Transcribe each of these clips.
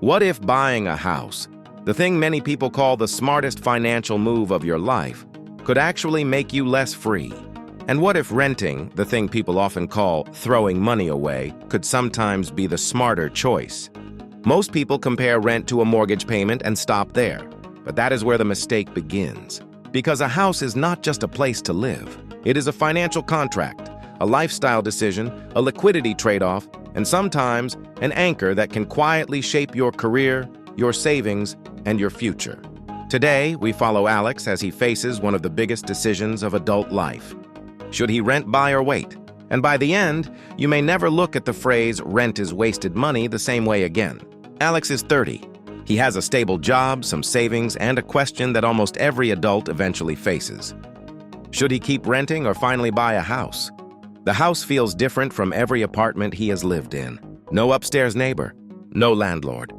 What if buying a house, the thing many people call the smartest financial move of your life, could actually make you less free? And what if renting, the thing people often call throwing money away, could sometimes be the smarter choice? Most people compare rent to a mortgage payment and stop there, but that is where the mistake begins. Because a house is not just a place to live. It is a financial contract, a lifestyle decision, a liquidity trade-off, and sometimes an anchor that can quietly shape your career, your savings, and your future. Today, we follow Alex as he faces one of the biggest decisions of adult life. Should he rent, buy, or wait? And by the end, you may never look at the phrase "rent is wasted money" the same way again. Alex is 30. He has a stable job, some savings, and a question that almost every adult eventually faces. Should he keep renting or finally buy a house? The house feels different from every apartment he has lived in. No upstairs neighbor, no landlord,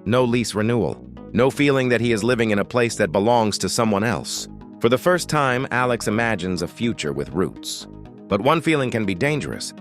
no lease renewal, no feeling that he is living in a place that belongs to someone else. For the first time, Alex imagines a future with roots. But one feeling can be dangerous.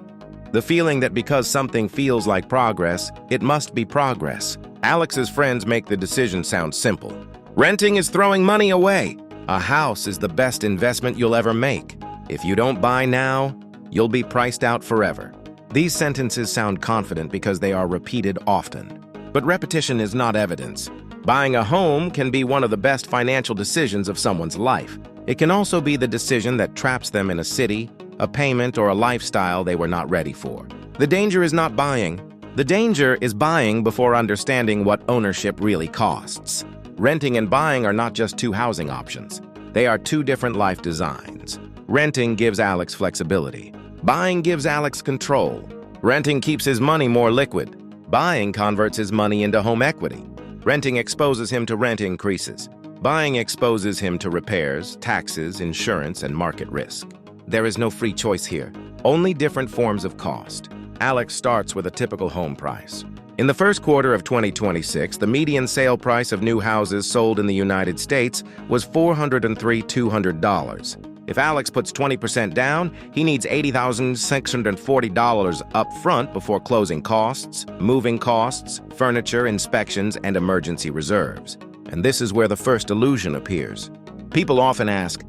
The feeling that because something feels like progress, it must be progress. Alex's friends make the decision sound simple. Renting is throwing money away. A house is the best investment you'll ever make. If you don't buy now, you'll be priced out forever. These sentences sound confident because they are repeated often. But repetition is not evidence. Buying a home can be one of the best financial decisions of someone's life. It can also be the decision that traps them in a city, a payment, or a lifestyle they were not ready for. The danger is not buying. The danger is buying before understanding what ownership really costs. Renting and buying are not just two housing options. They are two different life designs. Renting gives Alex flexibility. Buying gives Alex control. Renting keeps his money more liquid. Buying converts his money into home equity. Renting exposes him to rent increases. Buying exposes him to repairs, taxes, insurance, and market risk. There is no free choice here, only different forms of cost. Alex starts with a typical home price. In the first quarter of 2026, the median sale price of new houses sold in the United States was $403,200. If Alex puts 20% down, he needs $80,640 up front before closing costs, moving costs, furniture, inspections, and emergency reserves. And this is where the first illusion appears. People often ask,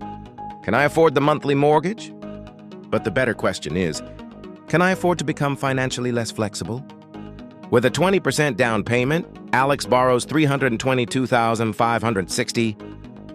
"Can I afford the monthly mortgage?" But the better question is, can I afford to become financially less flexible? With a 20% down payment, Alex borrows $322,560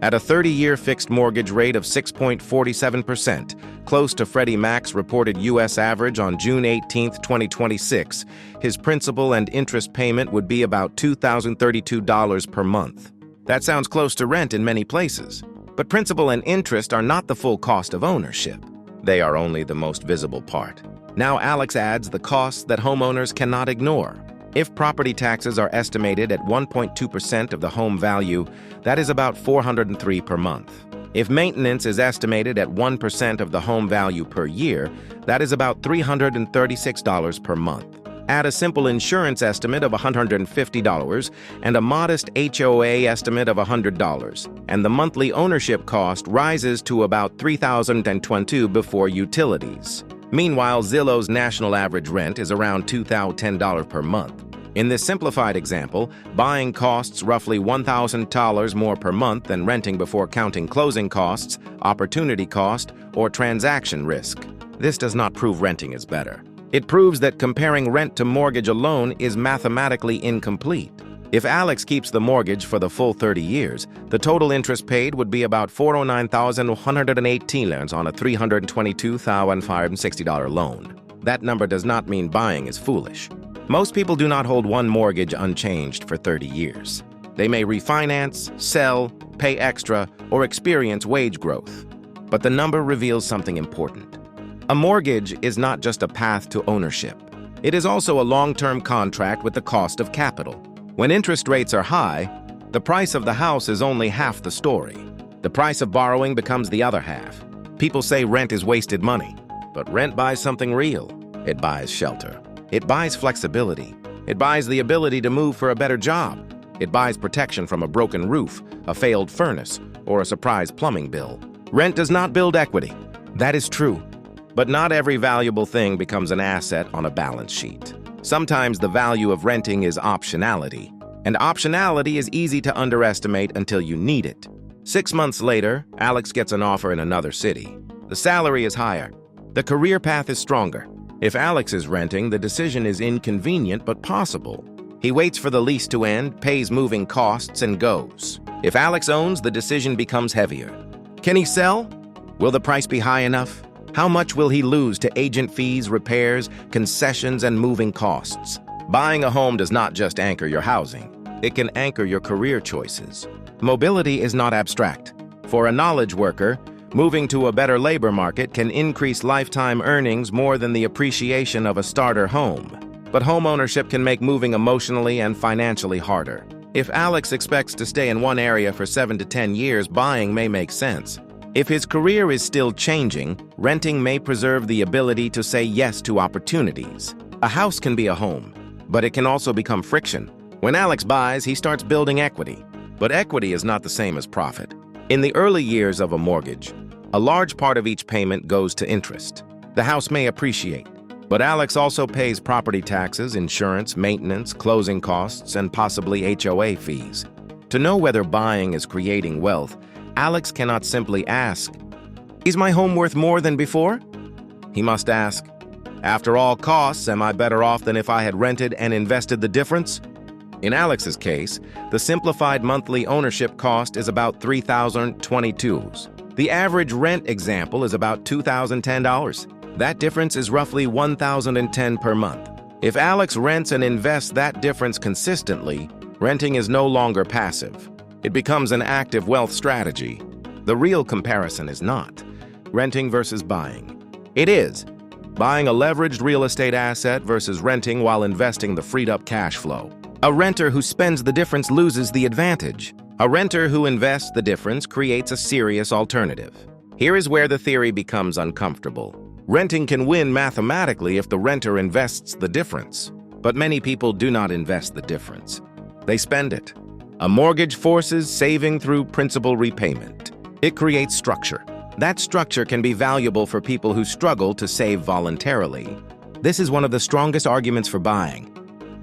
at a 30-year fixed mortgage rate of 6.47%, close to Freddie Mac's reported U.S. average on June 18, 2026. His principal and interest payment would be about $2,032 per month. That sounds close to rent in many places. But principal and interest are not the full cost of ownership. They are only the most visible part. Now Alex adds the costs that homeowners cannot ignore. If property taxes are estimated at 1.2% of the home value, that is about $403 per month. If maintenance is estimated at 1% of the home value per year, that is about $336 per month. Add a simple insurance estimate of $150 and a modest HOA estimate of $100, and the monthly ownership cost rises to about $3,022 before utilities. Meanwhile, Zillow's national average rent is around $2,010 per month. In this simplified example, buying costs roughly $1,000 more per month than renting before counting closing costs, opportunity cost, or transaction risk. This does not prove renting is better. It proves that comparing rent to mortgage alone is mathematically incomplete. If Alex keeps the mortgage for the full 30 years, the total interest paid would be about $409,118 on a $322,560 loan. That number does not mean buying is foolish. Most people do not hold one mortgage unchanged for 30 years. They may refinance, sell, pay extra, or experience wage growth. But the number reveals something important. A mortgage is not just a path to ownership. It is also a long-term contract with the cost of capital. When interest rates are high, the price of the house is only half the story. The price of borrowing becomes the other half. People say rent is wasted money, but rent buys something real. It buys shelter. It buys flexibility. It buys the ability to move for a better job. It buys protection from a broken roof, a failed furnace, or a surprise plumbing bill. Rent does not build equity. That is true. But not every valuable thing becomes an asset on a balance sheet. Sometimes the value of renting is optionality. And optionality is easy to underestimate until you need it. 6 months later, Alex gets an offer in another city. The salary is higher. The career path is stronger. If Alex is renting, the decision is inconvenient but possible. He waits for the lease to end, pays moving costs, and goes. If Alex owns, the decision becomes heavier. Can he sell? Will the price be high enough? How much will he lose to agent fees, repairs, concessions, and moving costs? Buying a home does not just anchor your housing. It can anchor your career choices. Mobility is not abstract. For a knowledge worker, moving to a better labor market can increase lifetime earnings more than the appreciation of a starter home. But homeownership can make moving emotionally and financially harder. If Alex expects to stay in one area for 7 to 10 years, buying may make sense. If his career is still changing, renting may preserve the ability to say yes to opportunities. A house can be a home, but it can also become friction. When Alex buys, he starts building equity. But equity is not the same as profit. In the early years of a mortgage, a large part of each payment goes to interest. The house may appreciate, but Alex also pays property taxes, insurance, maintenance, closing costs, and possibly HOA fees. To know whether buying is creating wealth, Alex cannot simply ask, "Is my home worth more than before?" He must ask, "After all costs, am I better off than if I had rented and invested the difference?" In Alex's case, the simplified monthly ownership cost is about $3,022. The average rent example is about $2,010. That difference is roughly $1,010 per month. If Alex rents and invests that difference consistently, renting is no longer passive. It becomes an active wealth strategy. The real comparison is not renting versus buying. It is buying a leveraged real estate asset versus renting while investing the freed-up cash flow. A renter who spends the difference loses the advantage. A renter who invests the difference creates a serious alternative. Here is where the theory becomes uncomfortable. Renting can win mathematically if the renter invests the difference. But many people do not invest the difference. They spend it. A mortgage forces saving through principal repayment. It creates structure. That structure can be valuable for people who struggle to save voluntarily. This is one of the strongest arguments for buying.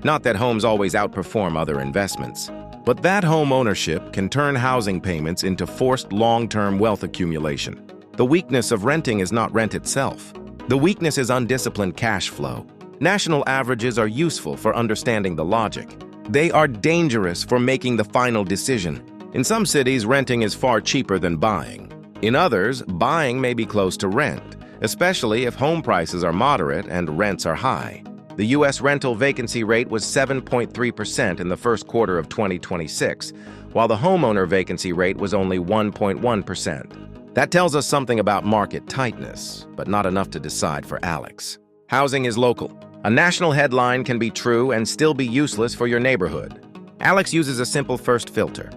Not that homes always outperform other investments, but that home ownership can turn housing payments into forced long-term wealth accumulation. The weakness of renting is not rent itself. The weakness is undisciplined cash flow. National averages are useful for understanding the logic. They are dangerous for making the final decision. In some cities, renting is far cheaper than buying. In others, buying may be close to rent, especially if home prices are moderate and rents are high. The U.S. rental vacancy rate was 7.3% in the first quarter of 2026, while the homeowner vacancy rate was only 1.1%. That tells us something about market tightness, but not enough to decide for Alex. Housing is local. A national headline can be true and still be useless for your neighborhood. Alex uses a simple first filter: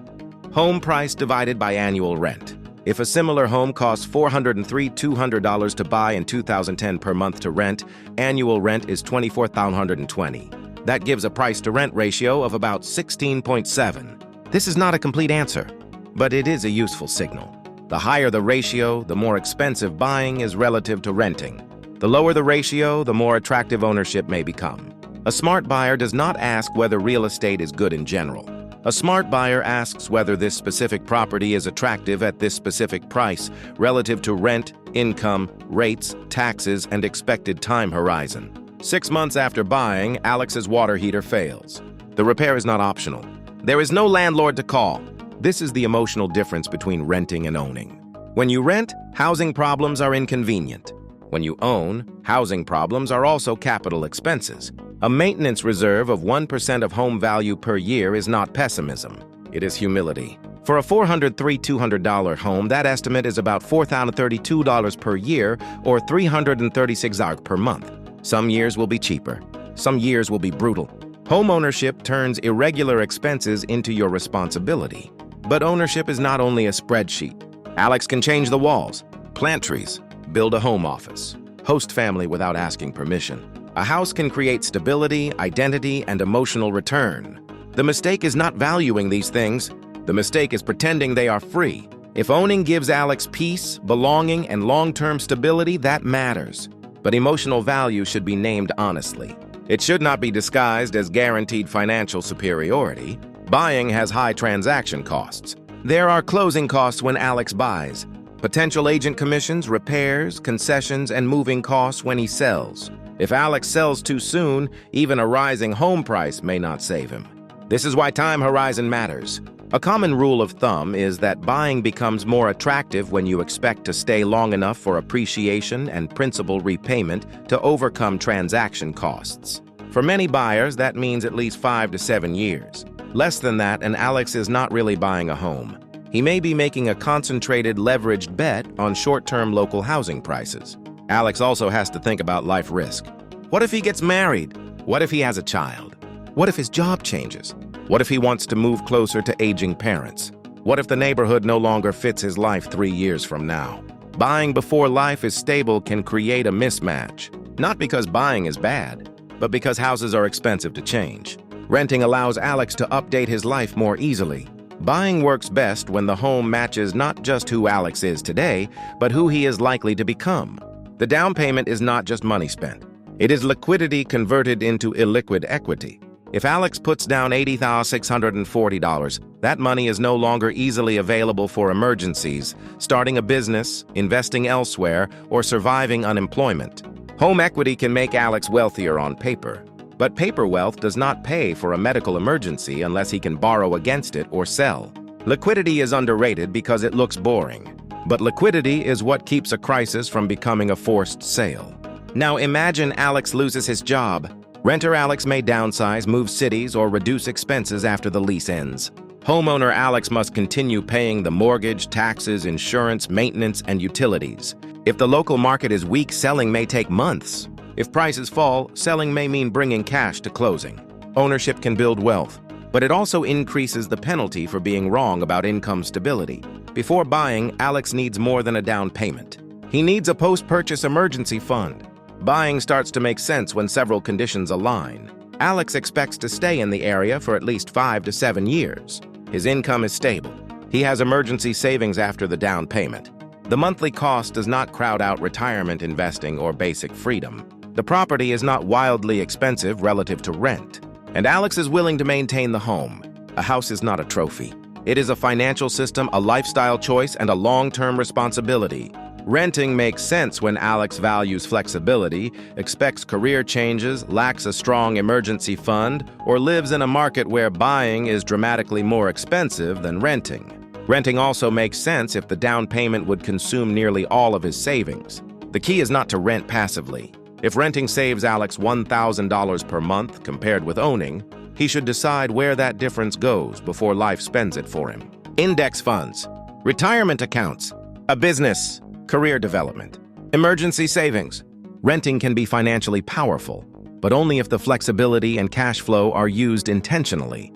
home price divided by annual rent. If a similar home costs $403,200 to buy and $2,010 per month to rent, annual rent is $24,120. That gives a price-to-rent ratio of about 16.7. This is not a complete answer, but it is a useful signal. The higher the ratio, the more expensive buying is relative to renting. The lower the ratio, the more attractive ownership may become. A smart buyer does not ask whether real estate is good in general. A smart buyer asks whether this specific property is attractive at this specific price relative to rent, income, rates, taxes, and expected time horizon. 6 months after buying, Alex's water heater fails. The repair is not optional. There is no landlord to call. This is the emotional difference between renting and owning. When you rent, housing problems are inconvenient. When you own, housing problems are also capital expenses. A maintenance reserve of 1% of home value per year is not pessimism. It is humility. For a $403,200 home, that estimate is about $4,032 per year or $336 per month. Some years will be cheaper. Some years will be brutal. Home ownership turns irregular expenses into your responsibility. But ownership is not only a spreadsheet. Alex can change the walls, plant trees, build a home office, host family without asking permission. A house can create stability, identity, and emotional return. The mistake is not valuing these things. The mistake is pretending they are free. If owning gives Alex peace, belonging, and long-term stability, that matters. But emotional value should be named honestly. It should not be disguised as guaranteed financial superiority. Buying has high transaction costs. There are closing costs when Alex buys, potential agent commissions, repairs, concessions, and moving costs when he sells. If Alex sells too soon, even a rising home price may not save him. This is why time horizon matters. A common rule of thumb is that buying becomes more attractive when you expect to stay long enough for appreciation and principal repayment to overcome transaction costs. For many buyers, that means at least 5 to 7 years. Less than that, and Alex is not really buying a home. He may be making a concentrated, leveraged bet on short-term local housing prices. Alex also has to think about life risk. What if he gets married? What if he has a child? What if his job changes? What if he wants to move closer to aging parents? What if the neighborhood no longer fits his life 3 years from now? Buying before life is stable can create a mismatch. Not because buying is bad, but because houses are expensive to change. Renting allows Alex to update his life more easily. Buying works best when the home matches not just who Alex is today, but who he is likely to become. The down payment is not just money spent. It is liquidity converted into illiquid equity. If Alex puts down $80,640, that money is no longer easily available for emergencies, starting a business, investing elsewhere, or surviving unemployment. Home equity can make Alex wealthier on paper, but paper wealth does not pay for a medical emergency unless he can borrow against it or sell. Liquidity is underrated because it looks boring, but liquidity is what keeps a crisis from becoming a forced sale. Now imagine Alex loses his job. Renter Alex may downsize, move cities, or reduce expenses after the lease ends. Homeowner Alex must continue paying the mortgage, taxes, insurance, maintenance, and utilities. If the local market is weak, selling may take months. If prices fall, selling may mean bringing cash to closing. Ownership can build wealth, but it also increases the penalty for being wrong about income stability. Before buying, Alex needs more than a down payment. He needs a post-purchase emergency fund. Buying starts to make sense when several conditions align. Alex expects to stay in the area for at least 5 to 7 years. His income is stable. He has emergency savings after the down payment. The monthly cost does not crowd out retirement investing or basic freedom. The property is not wildly expensive relative to rent. And Alex is willing to maintain the home. A house is not a trophy. It is a financial system, a lifestyle choice, and a long-term responsibility. Renting makes sense when Alex values flexibility, expects career changes, lacks a strong emergency fund, or lives in a market where buying is dramatically more expensive than renting. Renting also makes sense if the down payment would consume nearly all of his savings. The key is not to rent passively. If renting saves Alex $1,000 per month compared with owning, he should decide where that difference goes before life spends it for him. Index funds, retirement accounts, a business, career development, emergency savings. Renting can be financially powerful, but only if the flexibility and cash flow are used intentionally.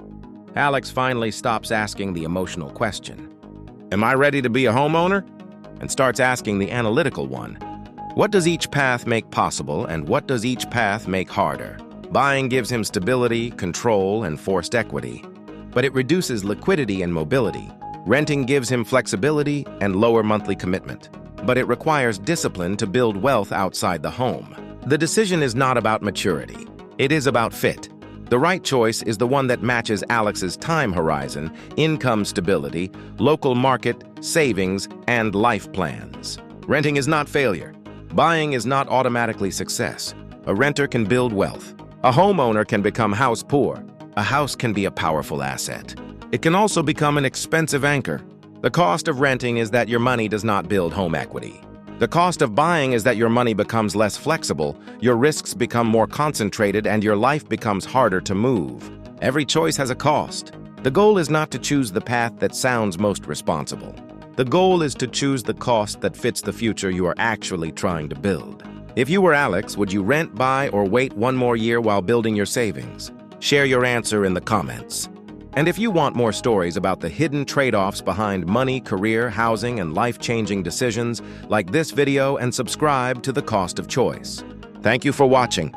Alex finally stops asking the emotional question, "Am I ready to be a homeowner?" and starts asking the analytical one, "What does each path make possible, and what does each path make harder?" Buying gives him stability, control, and forced equity, but it reduces liquidity and mobility. Renting gives him flexibility and lower monthly commitment, but it requires discipline to build wealth outside the home. The decision is not about maturity. It is about fit. The right choice is the one that matches Alex's time horizon, income stability, local market, savings, and life plans. Renting is not failure. Buying is not automatically success. A renter can build wealth. A homeowner can become house poor. A house can be a powerful asset. It can also become an expensive anchor. The cost of renting is that your money does not build home equity. The cost of buying is that your money becomes less flexible, your risks become more concentrated, and your life becomes harder to move. Every choice has a cost. The goal is not to choose the path that sounds most responsible. The goal is to choose the cost that fits the future you are actually trying to build. If you were Alex, would you rent, buy, or wait one more year while building your savings? Share your answer in the comments. And if you want more stories about the hidden trade-offs behind money, career, housing, and life-changing decisions, like this video and subscribe to The Cost of Choice. Thank you for watching.